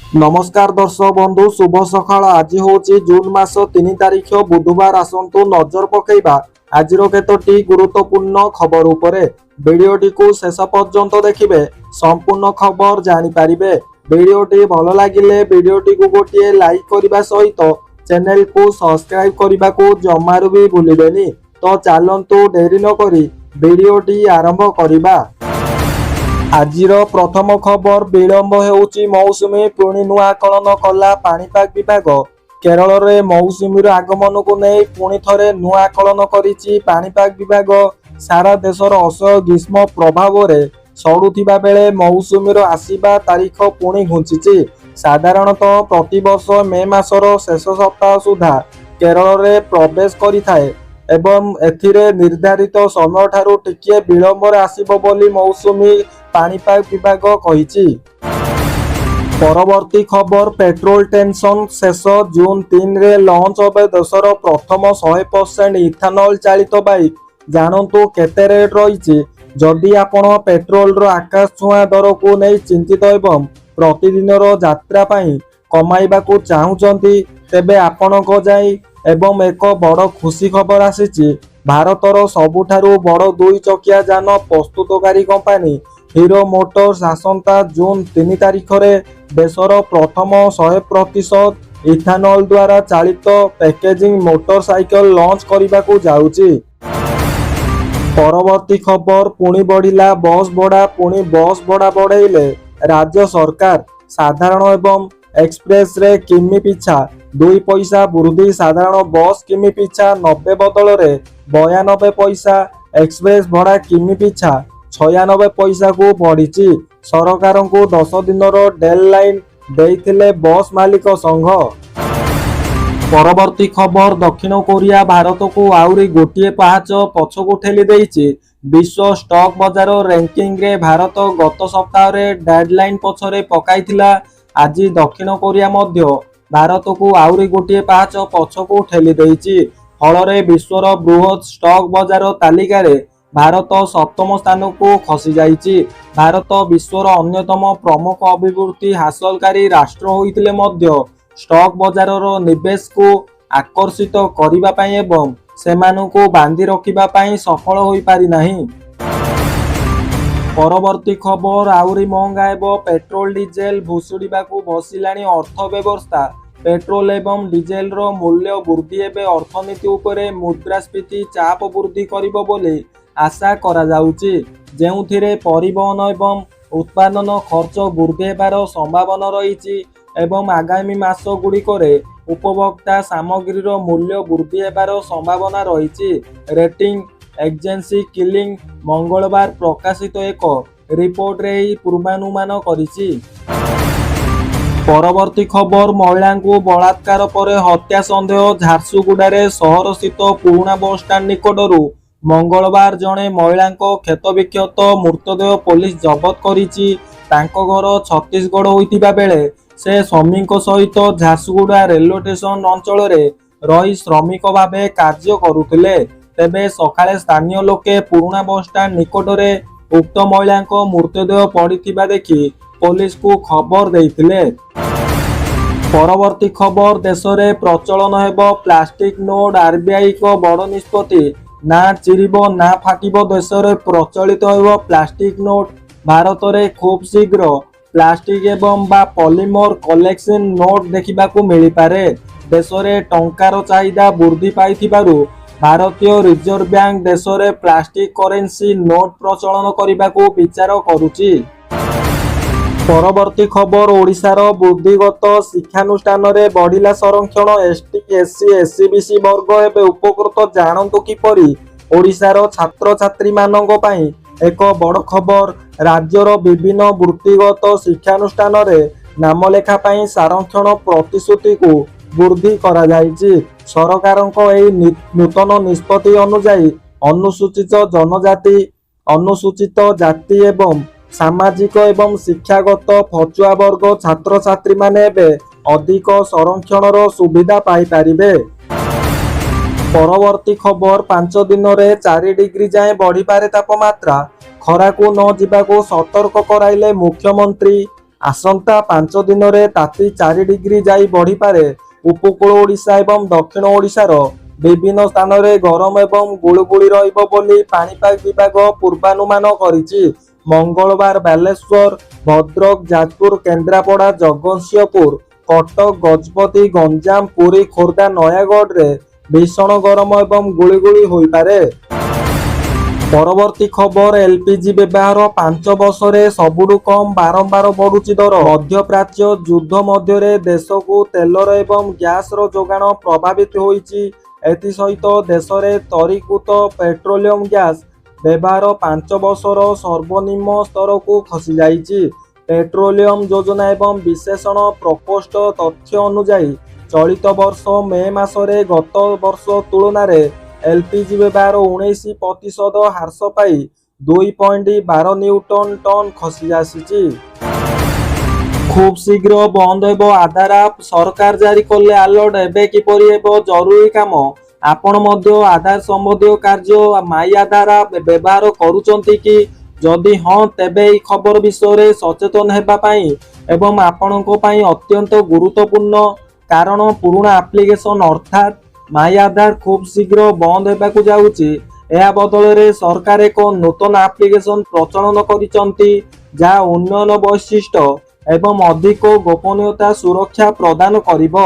नमस्कार दर्शक बंधु शुभ सकाळ। आज हूँ जून मास 3 तारिख बुधवार। आसतु नजर पकेबा आज केतोटी गुरुत्वपूर्ण खबर उपरे। वीडियोटी को शेष पर्यंत देखिए संपूर्ण खबर जानीपारे। वीडियोटी भल लगिले वीडियोटी को गोटे लाइक करने सहित चैनल को सब्सक्राइब करने को जमारू भी भूलिबेनी। तो चलतु डेरी न करी वीडियोटी आरंभ करिबा। आजिर प्रथम खबर विलंब हेउची मौसुमी पुणी नुआ आकलन कला पाणीपाग विभाग। केरल रे मौसुमीर आगमन को नहीं पुणी थरे नुआ आकलन करिछि पाणीपाग विभाग। सारा देशर असह्य ग्रीष्म प्रभाव रे सड़ुथिबा बेले मौसुमीर आसीबा तारीख पुणी घुंचिछि। साधारणतः प्रतिवर्ष मे मासर शेष सप्ताह सुधा केरल रे प्रवेश करिथाए एवं एथिरे निर्धारित समय ठारू टिके विलंब रे आसीबो बोली मौसुमी पाणीपाग विभाग कहिछि। परवर्ती खबर पेट्रोल टेंशन शेष जून 3 रे लॉन्च होबे देशर प्रथम 100% इथानल चालित बाइक। जानतु केते रेट रहिछि। जदि आपण पेट्रोल रो आकाश छुआ दर को नहीं चिंतित एवं प्रतिदिन रो यात्रा पई कमाइबा को चाहुचंती तेबे आपणको जाई एवं एक बड़ खुशी खबर आसीछि। भारतर सबुठारु बड़ 2 चकिया जान प्रस्तुतकारी कंपानी हीरो मोटर्स आसंता जून 3 तारिख रे देशर प्रथम 100% इथानल द्वारा चालित पैकेजिंग मोटरसाइकल लॉन्च करने को जाउछि। परवर्ती खबर पुणी बढ़िला बस भड़ा। पुणी बस भड़ा बढ़ाइले राज्य सरकार। साधारण एवं एक्सप्रेस रे किमी पिछा 2 पैसा वृद्धि। साधारण बस किमी पिछा 90 बदल रे 92 पैसा, एक्सप्रेस भड़ा किमी पिछा 96 पैसा को बढ़ी। सरकार को 10 दिन डेडलाइन देइथिले बस मालिक संघ। परवर्ती खबर दक्षिण कोरिया भारत को आउरी गोटे पाहाच पछकु ठेली देइछि। विश्व स्टॉक बाजार रैंकिंग रे भारत गत सप्ताह रे डेडलाइन पछरे पकाइथिला। आज दक्षिण कोरिया मध्य भारत को आउरी गोटे पाहाच पछकु ठेली देइछि। फल विश्वर बृहत स्टॉक बाजार तालिका रे भारत 7म स्थान को खसी जाइछि। भारत विश्वर अन्यतम प्रमुख अभिवृद्धि हासिलकारी राष्ट्र होइतिले मध्य स्टॉक बाजार रो निवेश को आकर्षित करिबा पई एवं सेमानकु बांधी रखिबा पई सफल होई पारि नाही। परवर्ती खबर आउरी महंगा एवं पेट्रोल डीजेल भुसुड़ीबा को बसिलाणी अर्थव्यवस्था। पेट्रोल एवं डीजेल रो मूल्य वृद्धि एवं अर्थनीति उपरे मुद्रास्फीति चाप वृद्धि करिबो बोली आशा करा जाउछि। जेउथिरे परिवहन एवं उत्पादन खर्च वृद्धि हेबार संभावना रहिछि एवं आगामी मास गुड़िकरे उपभोक्ता सामग्री रो मूल्य वृद्धि हेबार संभावना रहिछि। रेटिंग एजेंसी किलिंग मंगलवार प्रकाशित एक रिपोर्ट रे पूर्वानुमान करिछि। परवर्ती खबर महिला को बलात्कार पर हत्या सन्देह। झारसुगुड़ा सहर स्थित पुराना बस स्टाण्ड निकटरू मंगलवार जड़े महिला क्षतविक्षत मृतदेह पुलिस जबत करिछि। तांको घर छत्तीसगढ़ होइतिबा बेले से स्वामी सहित झारसुगुड़ा रेलवे स्टेशन अंचल रही श्रमिक भावे कार्य करुथिले। तेबे सकाळे स्थानीय लोके पुराना बस स्टाण्ड निकटरे उक्त महिला मृतदेह पड़िथिबा देखि पुलिस को खबर देइथिले। परवर्ती खबर देश में प्रचलन हेब प्लास्टिक नोट। आरबीआई को बड़ निष्पत्ति। ना चिरिबो ना फाटिबो देश में प्रचलित हेब प्लास्टिक नोट। भारत में खूब शीघ्र प्लास्टिक एवं बा पॉलीमर कलेक्शन नोट देखा मिल पारे। देश में टंकार चाहिदा वृद्धि पाइथिबारु भारतीय रिजर्व बैंक देश में प्लास्टिक करेंसी नोट प्रचलन करने को विचार करुछि। परवर्ती खबर ओडिशार बुद्धिगत शिक्षानुष्ठान रे बढ़िला संरक्षण। एसटी एससी एससीबीसी वर्ग एवं उपकृत। जानतु किपरि ओडिशार छात्र छात्री मानक पई एक बड़ खबर। राज्यर विभिन्न वृत्तिगत शिक्षानुष्ठान रे नामलेखा पई संरक्षण प्रतिश्रुति को वृद्धि करा जायछि। सरकारक एही नूतन निष्पत्ति अनुसार अनुसूचित जनजाति अनुसूचित जाति एवं सामाजिक एवं शिक्षागत पछुआ वर्ग छात्र छात्री माने अधिक संरक्षण सुविधा पाई पारिबे। परवर्ती खबर 5 दिन रे 4 डिग्री जाए बढ़ी पारे तापमात्रा। खरा को न जिबा को सतर्क कराइले मुख्यमंत्री। ଆସନ୍ତା 5 ଦିନରେ ତାତି 4 ଡିଗ୍ରୀ ଯାଇ ବଢ଼ିପାରେ। ଉପକୂଳ ଓଡ଼ିଶା ଏବଂ ଦକ୍ଷିଣ ଓଡ଼ିଶାର ବିଭିନ୍ନ ସ୍ଥାନରେ ଗରମ ଏବଂ ଗୁଳୁଗୁଳି ରହିବ ବୋଲି ପାଣିପାଗ ବିଭାଗ ପୂର୍ବାନୁମାନ କରିଛି। ମଙ୍ଗଳବାର ବାଲେଶ୍ୱର, ଭଦ୍ରକ, ଯାଜପୁର, କେନ୍ଦ୍ରାପଡ଼ା, ଜଗତସିଂହପୁର, କଟକ, ଗଜପତି, ଗଞ୍ଜାମ, ପୁରୀ, ଖୋର୍ଦ୍ଧା, ନୟାଗଡ଼ରେ ଭୀଷଣ ଗରମ ଏବଂ ଗୁଳୁଗୁଳି ହୋଇପାରେ। ପରବର୍ତ୍ତୀ ଖବର, ଏଲପିଜି ବ୍ୟବହାର 5 ବର୍ଷରେ ସବୁଠୁ କମ୍ ବାରମ୍ବାର ବଢୁଛି ଦର। ମଧ୍ୟପ୍ରାଚ୍ୟ ଯୁଦ୍ଧ ମଧ୍ୟରେ ଦେଶକୁ ତେଲର ଏବଂ ଗ୍ୟାସର ଯୋଗାଣ ପ୍ରଭାବିତ ହୋଇଛି। ଏଥିସହିତ ଦେଶରେ ତରଳୀକୃତ ପେଟ୍ରୋଲିୟମ ଗ୍ୟାସ ବ୍ୟବହାର 5 ବର୍ଷର ସର୍ବନିମ୍ନ ସ୍ତରକୁ ଖସିଯାଇଛି। ପେଟ୍ରୋଲିୟମ ଯୋଜନା ଏବଂ ବିଶ୍ଳେଷଣ ପ୍ରକୋଷ୍ଠ ତଥ୍ୟ ଅନୁଯାୟୀ ଚଳିତ ବର୍ଷ ମେ ମାସରେ ଗତ ବର୍ଷ ତୁଳନାରେ ଏଲପିଜି ବ୍ୟବହାର 19% ହ୍ରାସ ପାଇ 2.12 ନିୟୁଟନ ଟନ ଖସି ଆସିଛି। ଖୁବ୍ ଶୀଘ୍ର ବନ୍ଦ ହେବ ଆଧାର ଆପ୍, ସରକାର ଜାରି କଲେ ଆଲର୍ଟ। ଏବେ କିପରି ହେବ ଜରୁରୀ କାମ? ଆପଣ ମଧ୍ୟ ଆଧାର ସମ୍ବନ୍ଧୀୟ କାର୍ଯ୍ୟ ମାଇ ଆଧାର ଆପ୍ ବ୍ୟବହାର କରୁଛନ୍ତି କି? ଯଦି ହଁ, ତେବେ ଏହି ଖବର ବିଷୟରେ ସଚେତନ ହେବା ପାଇଁ ଏବଂ ଆପଣଙ୍କ ପାଇଁ ଅତ୍ୟନ୍ତ ଗୁରୁତ୍ୱପୂର୍ଣ୍ଣ। କାରଣ ପୁରୁଣା ଆପ୍ଲିକେସନ ଅର୍ଥାତ୍ ମାଇ ଆଧାର ଖୁବ୍ ଶୀଘ୍ର ବନ୍ଦ ହେବାକୁ ଯାଉଛି। ଏହା ବଦଳରେ ସରକାର ଏକ ନୂତନ ଆପ୍ଲିକେସନ ପ୍ରଚଳନ କରିଛନ୍ତି ଯାହା ଉନ୍ନୟନ ବୈଶିଷ୍ଟ୍ୟ ଏବଂ ଅଧିକ ଗୋପନୀୟତା ସୁରକ୍ଷା ପ୍ରଦାନ କରିବ।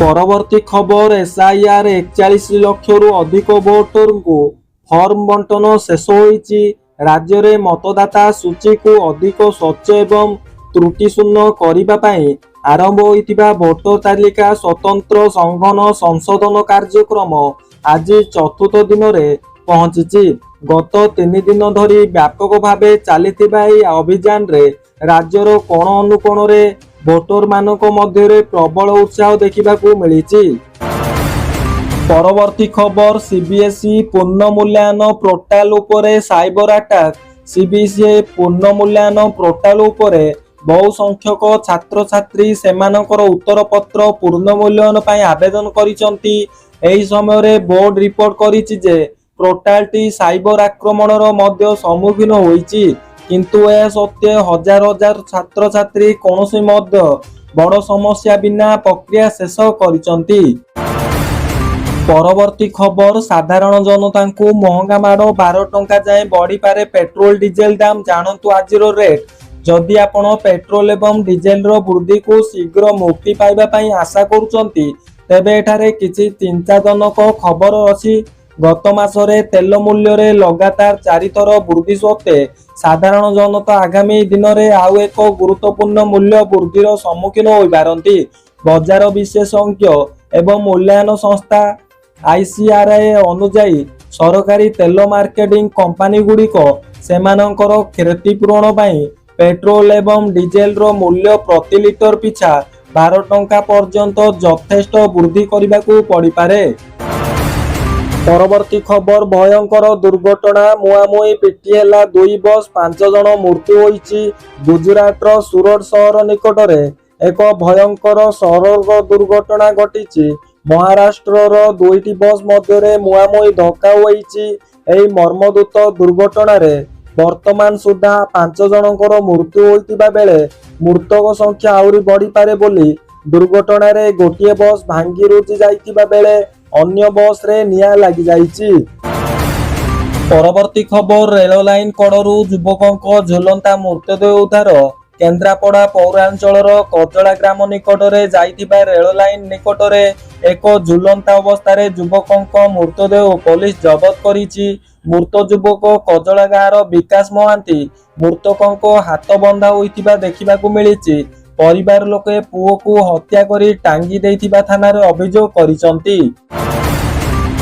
ପରବର୍ତ୍ତୀ ଖବର, ଏସଆଇଆର 41 ଲକ୍ଷରୁ ଅଧିକ ଭୋଟରଙ୍କୁ ଫର୍ମ ବଣ୍ଟନ ଶେଷ ହୋଇଛି। ରାଜ୍ୟରେ ମତଦାତା ସୂଚୀକୁ ଅଧିକ ସ୍ୱଚ୍ଛ ଏବଂ ତ୍ରୁଟିଶୂନ୍ୟ କରିବା ପାଇଁ ଆରମ୍ଭ ହୋଇଥିବା ଭୋଟର ତାଲିକା ସ୍ୱତନ୍ତ୍ର ସଂଘନ ସଂଶୋଧନ କାର୍ଯ୍ୟକ୍ରମ ଆଜି 4ଥ ଦିନରେ ପହଞ୍ଚିଛି। ଗତ 3 ଦିନ ଧରି ବ୍ୟାପକ ଭାବେ ଚାଲିଥିବା ଏହି ଅଭିଯାନରେ ରାଜ୍ୟର କୋଣ ଅନୁକୋଣରେ ଭୋଟରମାନଙ୍କ ମଧ୍ୟରେ ପ୍ରବଳ ଉତ୍ସାହ ଦେଖିବାକୁ ମିଳିଛି। ପରବର୍ତ୍ତୀ ଖବର, ସିବିଏସ୍ଇ ପୂର୍ଣ୍ଣ ମୂଲ୍ୟାୟନ ପୋର୍ଟାଲ ଉପରେ ସାଇବର ଆଟାକ୍। ସିବିଏସ୍ଇ ପୂର୍ଣ୍ଣ ମୂଲ୍ୟାୟନ ପୋର୍ଟାଲ ଉପରେ ବହୁ ସଂଖ୍ୟକ ଛାତ୍ରଛାତ୍ରୀ ସେମାନଙ୍କର ଉତ୍ତରପତ୍ର ପୂର୍ଣ୍ଣ ମୂଲ୍ୟାୟନ ପାଇଁ ଆବେଦନ କରିଛନ୍ତି। ଏହି ସମୟରେ ବୋର୍ଡ ରିପୋର୍ଟ କରିଛି ଯେ ପୋର୍ଟାଲଟି ସାଇବର ଆକ୍ରମଣର ମଧ୍ୟ ସମ୍ମୁଖୀନ ହୋଇଛି। କିନ୍ତୁ ଏହା ସତ୍ତ୍ୱେ ହଜାର ହଜାର ଛାତ୍ରଛାତ୍ରୀ କୌଣସି ମଧ୍ୟ ବଡ଼ ସମସ୍ୟା ବିନା ପ୍ରକ୍ରିୟା ଶେଷ କରିଛନ୍ତି। ପରବର୍ତ୍ତୀ ଖବର, ସାଧାରଣ ଜନତାଙ୍କୁ ମହଙ୍ଗା ମାଡ଼, 12 ଟଙ୍କା ଯାଏଁ ବଢ଼ିପାରେ ପେଟ୍ରୋଲ ଡିଜେଲ ଦାମ। ଜାଣନ୍ତୁ ଆଜିର ରେଟ୍। ଯଦି ଆପଣ ପେଟ୍ରୋଲ ଏବଂ ଡିଜେଲର ବୃଦ୍ଧିକୁ ଶୀଘ୍ର ମୁକ୍ତି ପାଇବା ପାଇଁ ଆଶା କରୁଛନ୍ତି, ତେବେ ଏଠାରେ କିଛି ଚିନ୍ତାଜନକ ଖବର ଅଛି। ଗତ ମାସରେ ତେଲ ମୂଲ୍ୟରେ ଲଗାତାର 4 ଥର ବୃଦ୍ଧି ସତ୍ତ୍ୱେ ସାଧାରଣ ଜନତା ଆଗାମୀ ଦିନରେ ଆଉ ଏକ ଗୁରୁତ୍ୱପୂର୍ଣ୍ଣ ମୂଲ୍ୟ ବୃଦ୍ଧିର ସମ୍ମୁଖୀନ ହୋଇପାରନ୍ତି। ବଜାର ବିଶେଷଜ୍ଞ ଏବଂ ମୂଲ୍ୟାୟନ ସଂସ୍ଥା ଆଇସିଆରଏ ଅନୁଯାୟୀ ସରକାରୀ ତେଲ ମାର୍କେଟିଂ କମ୍ପାନୀଗୁଡ଼ିକ ସେମାନଙ୍କର କ୍ଷତିପୂରଣ ପାଇଁ ପେଟ୍ରୋଲ ଏବଂ ଡିଜେଲର ମୂଲ୍ୟ ପ୍ରତି ଲିଟର ପିଛା 12 ଟଙ୍କା ପର୍ଯ୍ୟନ୍ତ ଯଥେଷ୍ଟ ବୃଦ୍ଧି କରିବାକୁ ପଡ଼ିପାରେ। ପରବର୍ତ୍ତୀ ଖବର, ଭୟଙ୍କର ଦୁର୍ଘଟଣା, ମୁହାଁମୁହିଁ ପିଟି ହେଲା 2 ବସ୍, 5 ଜଣ ମୃତ୍ୟୁ ହୋଇଛି। ଗୁଜରାଟର ସୁରଟ ସହର ନିକଟରେ ଏକ ଭୟଙ୍କର ସଡ଼କ ଦୁର୍ଘଟଣା ଘଟିଛି। ମହାରାଷ୍ଟ୍ରର 2ଟି ବସ୍ ମଧ୍ୟରେ ମୁହାଁମୁହିଁ ଧକ୍କା ହୋଇଛି। ଏହି ମର୍ମନ୍ତୁଦ ଦୁର୍ଘଟଣାରେ ବର୍ତ୍ତମାନ ସୁଦ୍ଧା 5 ଜଣଙ୍କର ମୃତ୍ୟୁ ହୋଇଥିବା ବେଳେ ମୃତକ ସଂଖ୍ୟା ଆହୁରି ବଢ଼ିପାରେ ବୋଲି ଦୁର୍ଘଟଣାରେ ଗୋଟିଏ ବସ୍ ଭାଙ୍ଗି ରୁଜି ଯାଇଥିବା ବେଳେ ଅନ୍ୟ ବସ୍ରେ ନିଆଁ ଲାଗିଯାଇଛି। ପରବର୍ତ୍ତୀ ଖବର, ରେଳ ଲାଇନ କଡ଼ରୁ ଯୁବକଙ୍କ ଝୁଲନ୍ତା ମୃତଦେହ ଉଦ୍ଧାର। କେନ୍ଦ୍ରାପଡ଼ା ପୌରାଞ୍ଚଳର କଜଳା ଗ୍ରାମ ନିକଟରେ ଯାଇଥିବା ରେଳ ଲାଇନ ନିକଟରେ ଏକ ଝୁଲନ୍ତା ଅବସ୍ଥାରେ ଯୁବକଙ୍କ ମୃତଦେହ ପୋଲିସ ଜବତ କରିଛି। ମୃତ ଯୁବକ କଜଳା ଗାଁର ବିକାଶ ମହାନ୍ତି। ମୃତକଙ୍କ ହାତ ବନ୍ଧା ହୋଇଥିବା ଦେଖିବାକୁ ମିଳିଛି। ପରିବାର ଲୋକେ ପୁଅକୁ ହତ୍ୟା କରି ଟାଙ୍ଗି ଦେଇଥିବା ଥାନାରେ ଅଭିଯୋଗ କରିଛନ୍ତି।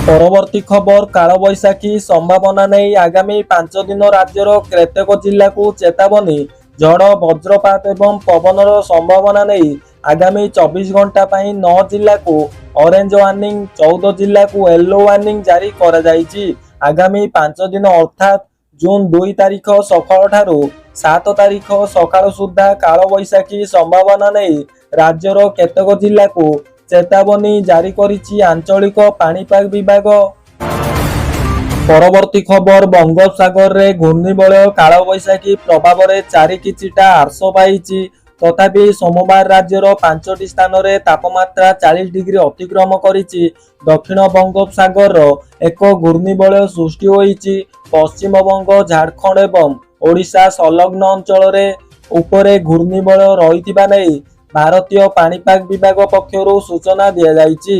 ପରବର୍ତ୍ତୀ ଖବର, କାଳବୈଶାଖୀ ସମ୍ଭାବନା ନେଇ ଆଗାମୀ 5 ଦିନ ରାଜ୍ୟର କେତେକ ଜିଲ୍ଲାକୁ ଚେତାବନୀ। ଝଡ଼, ବଜ୍ରପାତ ଏବଂ ପବନର ସମ୍ଭାବନା ନେଇ ଆଗାମୀ 24 ଘଣ୍ଟା ପାଇଁ 9 ଜିଲ୍ଲାକୁ ଅରେଞ୍ଜ ୱାର୍ଣ୍ଣିଂ, 14 ଜିଲ୍ଲାକୁ ୟେଲୋ ୱାର୍ଣ୍ଣିଂ ଜାରି କରାଯାଇଛି। ଆଗାମୀ 5 ଦିନ ଅର୍ଥାତ୍ ଜୁନ 2 ତାରିଖ ସକାଳଠାରୁ 7 ତାରିଖ ସକାଳ ସୁଦ୍ଧା କାଳବୈଶାଖୀ ସମ୍ଭାବନା ନେଇ ରାଜ୍ୟର କେତେକ ଜିଲ୍ଲାକୁ ଚେତାବନୀ ଜାରି କରିଛି ଆଞ୍ଚଳିକ ପାଣିପାଗ ବିଭାଗ। ପରବର୍ତ୍ତୀ ଖବର ବଙ୍ଗୋପସାଗରରେ ଘୂର୍ଣ୍ଣିବଳୟ କାଳବୈଶାଖୀ ପ୍ରଭାବରେ 4 କିଛିଟା ହ୍ରାସ ପାଇଛି। ତଥାପି ସୋମବାର ରାଜ୍ୟର 5ଟି ସ୍ଥାନରେ ତାପମାତ୍ରା 40 ଡିଗ୍ରୀ ଅତିକ୍ରମ କରିଛି। ଦକ୍ଷିଣ ବଙ୍ଗୋପସାଗରର ଏକ ଘୂର୍ଣ୍ଣିବଳୟ ସୃଷ୍ଟି ହୋଇଛି। ପଶ୍ଚିମବଙ୍ଗ, ଝାଡ଼ଖଣ୍ଡ ଏବଂ ଓଡ଼ିଶା ସଂଲଗ୍ନ ଅଞ୍ଚଳରେ ଉପରେ ଘୂର୍ଣ୍ଣିବଳୟ ରହିଥିବା ନେଇ ଭାରତୀୟ ପାଣିପାଗ ବିଭାଗ ପକ୍ଷରୁ ସୂଚନା ଦିଆଯାଇଛି।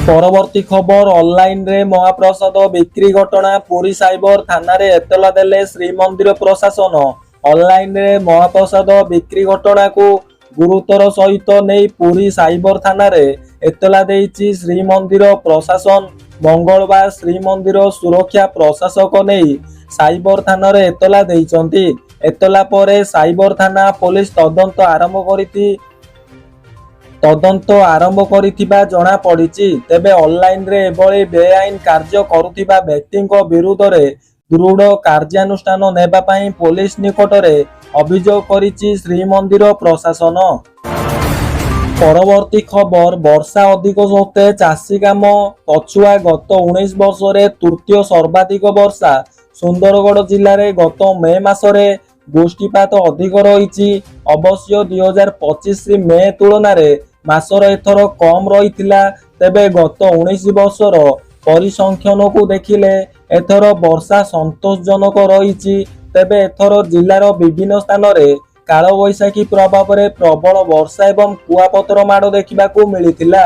ପରବର୍ତ୍ତୀ ଖବର ଅନଲାଇନରେ ମହାପ୍ରସାଦ ବିକ୍ରି ଘଟଣା ପୁରୀ ସାଇବର ଥାନାରେ ଏତଲା ଦେଲେ ଶ୍ରୀମନ୍ଦିର ପ୍ରଶାସନ। ଅନଲାଇନରେ ମହାପ୍ରସାଦ ବିକ୍ରି ଘଟଣାକୁ ଗୁରୁତର ସହିତ ନେଇ ପୁରୀ ସାଇବର ଥାନାରେ ଏତଲା ଦେଇଛି ଶ୍ରୀମନ୍ଦିର ପ୍ରଶାସନ। ମଙ୍ଗଳବାର ଶ୍ରୀମନ୍ଦିର ସୁରକ୍ଷା ପ୍ରଶାସକ ନେଇ ସାଇବର ଥାନାରେ ଏତଲା ଦେଇଛନ୍ତି। ଏତଲା ପରେ ସାଇବର ଥାନା ପୋଲିସ ତଦନ୍ତ ଆରମ୍ଭ କରିଥିବା ଜଣାପଡ଼ିଛି। ତେବେ ଅନଲାଇନରେ ଏଭଳି ବେଆଇନ କାର୍ଯ୍ୟ କରୁଥିବା ବ୍ୟକ୍ତିଙ୍କ ବିରୁଦ୍ଧରେ ଦୃଢ କାର୍ଯ୍ୟାନୁଷ୍ଠାନ ନେବା ପାଇଁ ପୋଲିସ ନିକଟରେ ଅଭିଯୋଗ କରିଛି ଶ୍ରୀମନ୍ଦିର ପ୍ରଶାସନ। ପରବର୍ତ୍ତୀ ଖବର ବର୍ଷା ଅଧିକ ସତ୍ତ୍ୱେ ଚାଷୀ କାମ ପଛୁଆ ଗତ 19 ବର୍ଷରେ ତୃତୀୟ ସର୍ବାଧିକ ବର୍ଷା ସୁନ୍ଦରଗଡ଼ ଜିଲ୍ଲାରେ ଗତ ମେ ମାସରେ ବୃଷ୍ଟିପାତ ଅଧିକ ରହିଛି। ଅବଶ୍ୟ 2025 ମେ ତୁଳନାରେ ମାସର ଏଥର କମ୍ ରହିଥିଲା। ତେବେ ଗତ 19 ବର୍ଷର ପରିସଂଖ୍ୟାନକୁ ଦେଖିଲେ ଏଥର ବର୍ଷା ସନ୍ତୋଷଜନକ ରହିଛି। ତେବେ ଏଥର ଜିଲ୍ଲାର ବିଭିନ୍ନ ସ୍ଥାନରେ କାଳବୈଶାଖୀ ପ୍ରଭାବରେ ପ୍ରବଳ ବର୍ଷା ଏବଂ କୁଆପଥର ମାଡ଼ ଦେଖିବାକୁ ମିଳିଥିଲା।